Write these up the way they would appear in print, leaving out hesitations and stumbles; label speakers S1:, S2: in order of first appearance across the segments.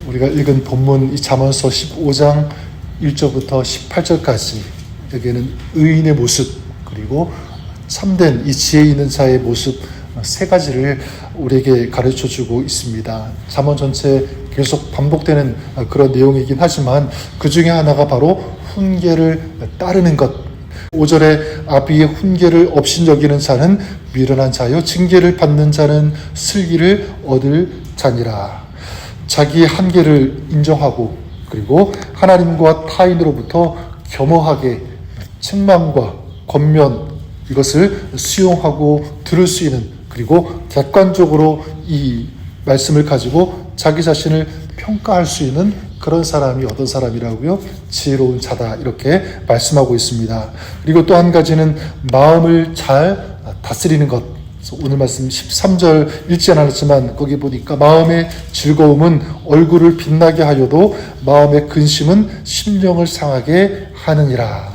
S1: 우리가 읽은 본문 이 잠언서 15장 1절부터 18절까지 여기에는 의인의 모습 그리고 참된 이 지혜 있는 자의 모습 세 가지를 우리에게 가르쳐주고 있습니다. 잠언 전체 계속 반복되는 그런 내용이긴 하지만 그 중에 하나가 바로 훈계를 따르는 것. 5절에 아비의 훈계를 업신여기는 자는 미련한 자요 징계를 받는 자는 슬기를 얻을 자니라. 자기의 한계를 인정하고 그리고 하나님과 타인으로부터 겸허하게 책망과 권면 이것을 수용하고 들을 수 있는 그리고 객관적으로 이 말씀을 가지고 자기 자신을 평가할 수 있는 그런 사람이 어떤 사람이라고요? 지혜로운 자다 이렇게 말씀하고 있습니다. 그리고 또 한 가지는 마음을 잘 다스리는 것. 오늘 말씀 13절 읽지 않았지만 거기 보니까 마음의 즐거움은 얼굴을 빛나게 하여도 마음의 근심은 심령을 상하게 하느니라.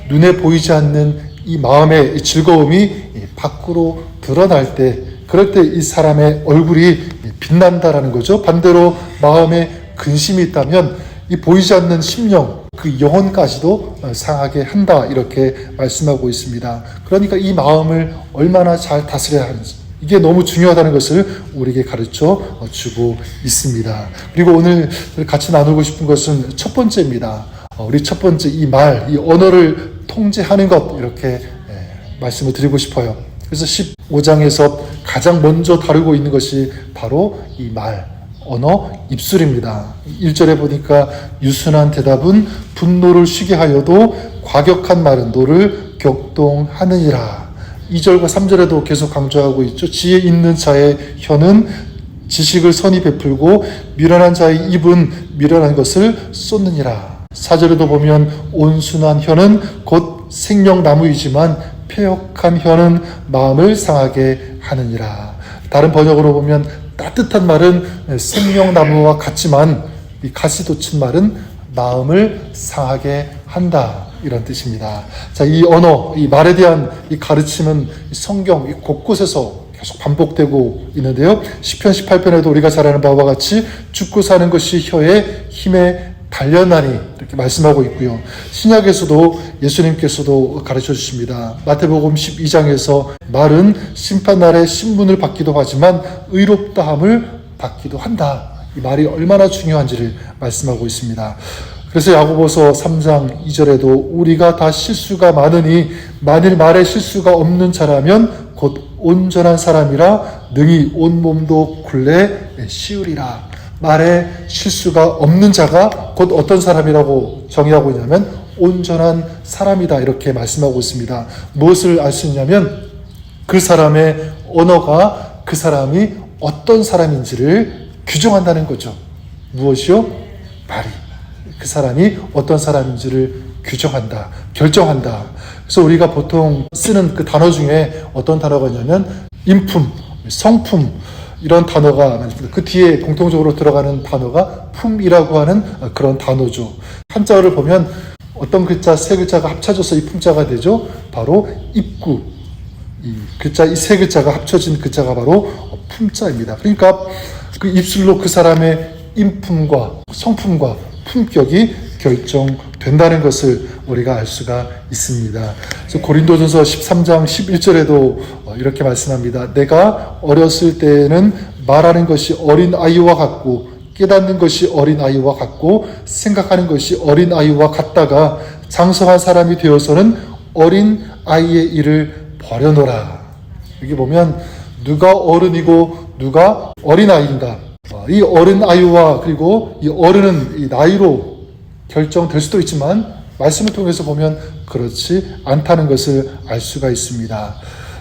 S1: 눈에 보이지 않는 이 마음의 즐거움이 밖으로 드러날 때 그럴 때 이 사람의 얼굴이 빛난다라는 거죠. 반대로 마음에 근심이 있다면 이 보이지 않는 심령, 그 영혼까지도 상하게 한다 이렇게 말씀하고 있습니다. 그러니까 이 마음을 얼마나 잘 다스려야 하는지 이게 너무 중요하다는 것을 우리에게 가르쳐 주고 있습니다. 그리고 오늘 같이 나누고 싶은 것은 첫 번째입니다. 우리 첫 번째 이 말, 이 언어를 통제하는 것 이렇게 말씀을 드리고 싶어요. 그래서 15장에서 가장 먼저 다루고 있는 것이 바로 이 말, 언어, 입술입니다. 1절에 보니까 유순한 대답은 분노를 쉬게 하여도 과격한 말은 너를 격동하느니라. 2절과 3절에도 계속 강조하고 있죠. 지혜 있는 자의 혀는 지식을 선히 베풀고 미련한 자의 입은 미련한 것을 쏟느니라. 4절에도 보면 온순한 혀는 곧 생명나무이지만 패역한 혀는 마음을 상하게 하느니라. 다른 번역으로 보면 따뜻한 말은 생명나무와 같지만 이 가시 돋친 말은 마음을 상하게 한다 이런 뜻입니다. 자, 이 언어, 이 말에 대한 이 가르침은 성경 곳곳에서 계속 반복되고 있는데요. 시편 18편에도 우리가 잘 아는 바와 같이 죽고 사는 것이 혀의 힘에 단련하니 이렇게 말씀하고 있고요. 신약에서도 예수님께서도 가르쳐 주십니다. 마태복음 12장에서 말은 심판날에 신분을 받기도 하지만 의롭다함을 받기도 한다. 이 말이 얼마나 중요한지를 말씀하고 있습니다. 그래서 야고보서 3장 2절에도 우리가 다 실수가 많으니 만일 말에 실수가 없는 자라면 곧 온전한 사람이라 능히 온몸도 굴레 씌우리라. 말에 실수가 없는 자가 곧 어떤 사람이라고 정의하고 있냐면 온전한 사람이다 이렇게 말씀하고 있습니다. 무엇을 알 수 있냐면 그 사람의 언어가 그 사람이 어떤 사람인지를 규정한다는 거죠. 무엇이요? 말이. 그 사람이 어떤 사람인지를 규정한다, 결정한다. 그래서 우리가 보통 쓰는 그 단어 중에 어떤 단어가 있냐면 인품, 성품 이런 단어가 많습니다. 그 뒤에 공통적으로 들어가는 단어가 품이라고 하는 그런 단어죠. 한자어를 보면 어떤 글자, 세 글자가 합쳐져서 이 품자가 되죠. 바로 입구. 이 세 글자가 합쳐진 글자가 바로 품자입니다. 그러니까 그 입술로 그 사람의 인품과 성품과 품격이 결정된다는 것을 우리가 알 수가 있습니다. 그래서 고린도전서 13장 11절에도 이렇게 말씀합니다. 내가 어렸을 때에는 말하는 것이 어린 아이와 같고 깨닫는 것이 어린 아이와 같고 생각하는 것이 어린 아이와 같다가 장성한 사람이 되어서는 어린 아이의 일을 버려놓으라. 여기 보면 누가 어른이고 누가 어린 아이인가. 이 어린 아이와 그리고 이 어른은 이 나이로 결정될 수도 있지만 말씀을 통해서 보면 그렇지 않다는 것을 알 수가 있습니다.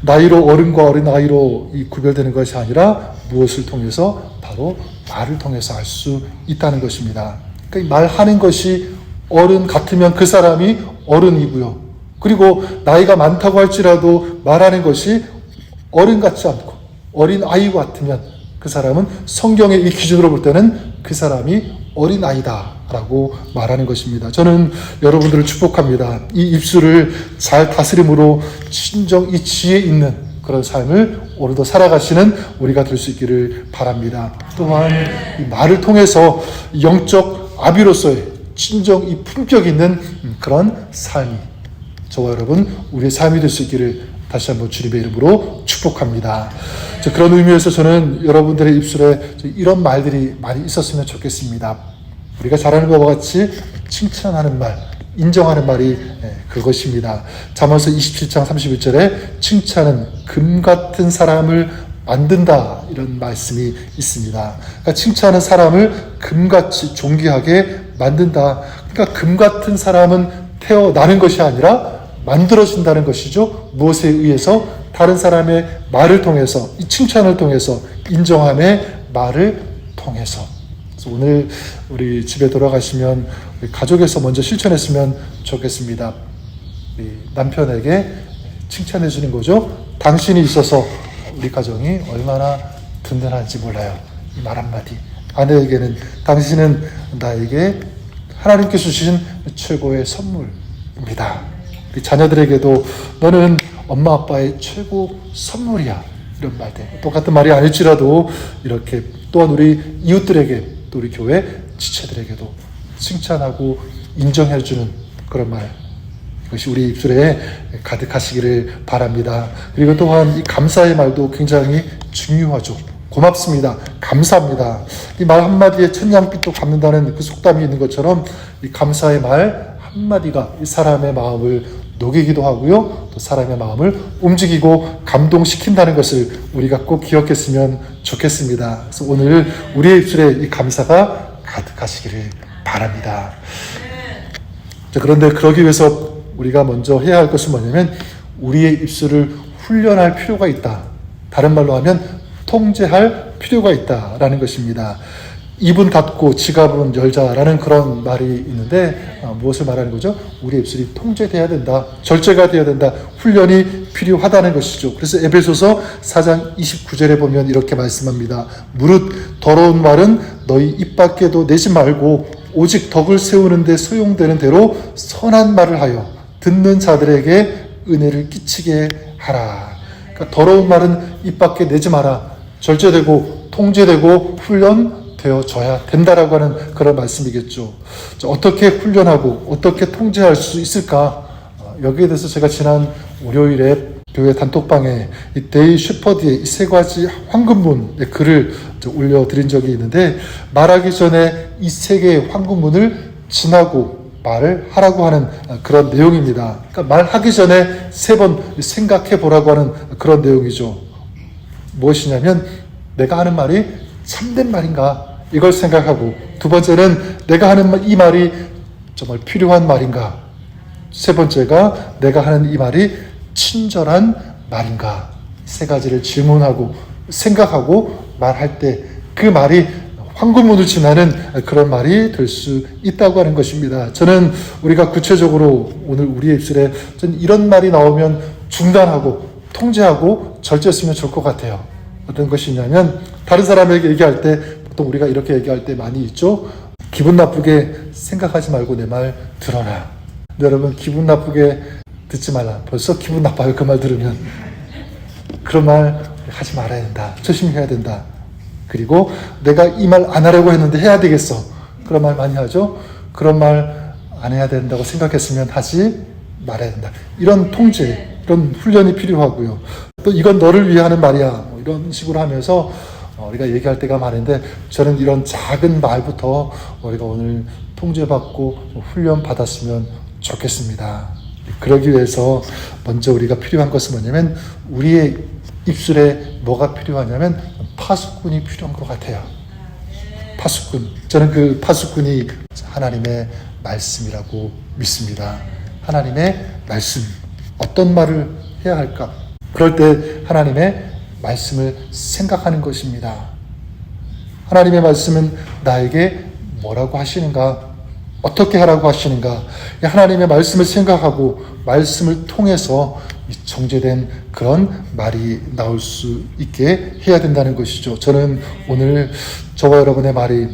S1: 나이로 어른과 어린 아이로 구별되는 것이 아니라 무엇을 통해서 바로 말을 통해서 알 수 있다는 것입니다. 그러니까 말하는 것이 어른 같으면 그 사람이 어른이고요. 그리고 나이가 많다고 할지라도 말하는 것이 어른 같지 않고 어린 아이 같으면 그 사람은 성경의 이 기준으로 볼 때는 그 사람이 어린 아이다 라고 말하는 것입니다. 저는 여러분들을 축복합니다. 이 입술을 잘 다스림으로 진정 이 지혜 있는 그런 삶을 오늘도 살아가시는 우리가 될 수 있기를 바랍니다. 또한 이 말을 통해서 영적 아비로서의 진정 이 품격 있는 그런 삶이 저와 여러분 우리의 삶이 될 수 있기를 다시 한번 주님의 이름으로 축복합니다. 그런 의미에서 저는 여러분들의 입술에 이런 말들이 많이 있었으면 좋겠습니다. 우리가 잘 아는 바와 같이 칭찬하는 말, 인정하는 말이 그것입니다. 잠언서 27장 31절에 칭찬은 금 같은 사람을 만든다 이런 말씀이 있습니다. 그러니까 칭찬은 사람을 금같이 존귀하게 만든다. 그러니까 금 같은 사람은 태어나는 것이 아니라 만들어진다는 것이죠. 무엇에 의해서? 다른 사람의 말을 통해서, 이 칭찬을 통해서, 인정함의 말을 통해서. 그래서 오늘 우리 집에 돌아가시면 우리 가족에서 먼저 실천했으면 좋겠습니다. 남편에게 칭찬해 주는 거죠. 당신이 있어서 우리 가정이 얼마나 든든한지 몰라요. 이 말 한마디. 아내에게는 당신은 나에게 하나님께서 주신 최고의 선물입니다. 우리 자녀들에게도 너는 엄마 아빠의 최고 선물이야. 이런 말들. 똑같은 말이 아닐지라도 이렇게 또한 우리 이웃들에게 또 우리 교회 지체들에게도 칭찬하고 인정해주는 그런 말. 이것이 우리 입술에 가득하시기를 바랍니다. 그리고 또한 이 감사의 말도 굉장히 중요하죠. 고맙습니다. 감사합니다. 이 말 한마디에 천냥빚도 갚는다는 그 속담이 있는 것처럼 이 감사의 말 한마디가 이 사람의 마음을 녹이기도 하고요. 또 사람의 마음을 움직이고 감동시킨다는 것을 우리가 꼭 기억했으면 좋겠습니다. 그래서 오늘 우리의 입술에 이 감사가 가득하시기를 바랍니다. 자, 그런데 그러기 위해서 우리가 먼저 해야 할 것은 뭐냐면 우리의 입술을 훈련할 필요가 있다. 다른 말로 하면 통제할 필요가 있다라는 것입니다. 입은 닫고 지갑은 열자라는 그런 말이 있는데 무엇을 말하는 거죠? 우리 입술이 통제돼야 된다. 절제가 되어야 된다. 훈련이 필요하다는 것이죠. 그래서 에베소서 4장 29절에 보면 이렇게 말씀합니다. 무릇 더러운 말은 너희 입 밖에도 내지 말고 오직 덕을 세우는 데 소용되는 대로 선한 말을 하여 듣는 자들에게 은혜를 끼치게 하라. 그러니까 더러운 말은 입 밖에 내지 마라. 절제되고 통제되고 훈련되어져야 된다라고 하는 그런 말씀이겠죠. 어떻게 훈련하고 어떻게 통제할 수 있을까? 여기에 대해서 제가 지난 월요일에 교회 단톡방에 이 데이 셰퍼드의 이 세 가지 황금문의 글을 올려드린 적이 있는데 말하기 전에 이 세 개의 황금문을 지나고 말을 하라고 하는 그런 내용입니다. 그러니까 말하기 전에 세 번 생각해 보라고 하는 그런 내용이죠. 무엇이냐면 내가 하는 말이 참된 말인가 이걸 생각하고 두 번째는 내가 하는 이 말이 정말 필요한 말인가 세 번째가 내가 하는 이 말이 친절한 말인가 세 가지를 질문하고 생각하고 말할 때 그 말이 황금문을 지나는 그런 말이 될 수 있다고 하는 것입니다. 저는 우리가 구체적으로 오늘 우리의 입술에 이런 말이 나오면 중단하고 통제하고 절제했으면 좋을 것 같아요. 어떤 것이냐면 다른 사람에게 얘기할 때 보통 우리가 이렇게 얘기할 때 많이 있죠. 기분 나쁘게 생각하지 말고 내 말 들어라. 근데 여러분 기분 나쁘게 듣지 말라. 벌써 기분 나빠요. 그 말 들으면. 그런 말 하지 말아야 된다. 조심해야 된다. 그리고 내가 이 말 안 하려고 했는데 해야 되겠어. 그런 말 많이 하죠. 그런 말 안 해야 된다고 생각했으면 하지 말아야 된다. 이런 통제, 이런 훈련이 필요하고요. 또 이건 너를 위해 하는 말이야. 뭐 이런 식으로 하면서 우리가 얘기할 때가 많은데 저는 이런 작은 말부터 우리가 오늘 통제받고 훈련 받았으면 좋겠습니다. 그러기 위해서 먼저 우리가 필요한 것은 뭐냐면 우리의 입술에 뭐가 필요하냐면 파수꾼이 필요한 것 같아요. 파수꾼. 저는 그 파수꾼이 하나님의 말씀이라고 믿습니다. 하나님의 말씀. 어떤 말을 해야 할까? 그럴 때 하나님의 말씀을 생각하는 것입니다. 하나님의 말씀은 나에게 뭐라고 하시는가? 어떻게 하라고 하시는가? 하나님의 말씀을 생각하고 말씀을 통해서 정제된 그런 말이 나올 수 있게 해야 된다는 것이죠. 저는 오늘 저와 여러분의 말이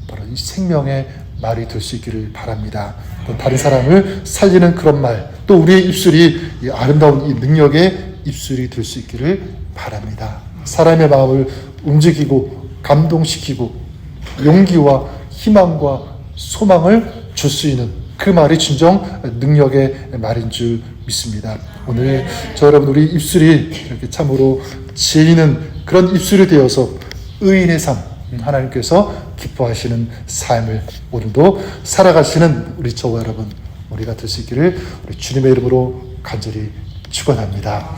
S1: 바로 이 생명의 말이 될 수 있기를 바랍니다. 또 다른 사람을 살리는 그런 말, 또 우리의 입술이 이 아름다운 이 능력의 입술이 될 수 있기를 바랍니다. 사람의 마음을 움직이고 감동시키고 용기와 희망과 소망을 줄 수 있는 그 말이 진정 능력의 말인 줄 믿습니다. 오늘 저 여러분 우리 입술이 이렇게 참으로 지혜 있는 그런 입술이 되어서 의인의 삶, 하나님께서 기뻐하시는 삶을 오늘도 살아가시는 우리 저와 여러분 우리가 될 수 있기를 우리 주님의 이름으로 간절히 축원합니다.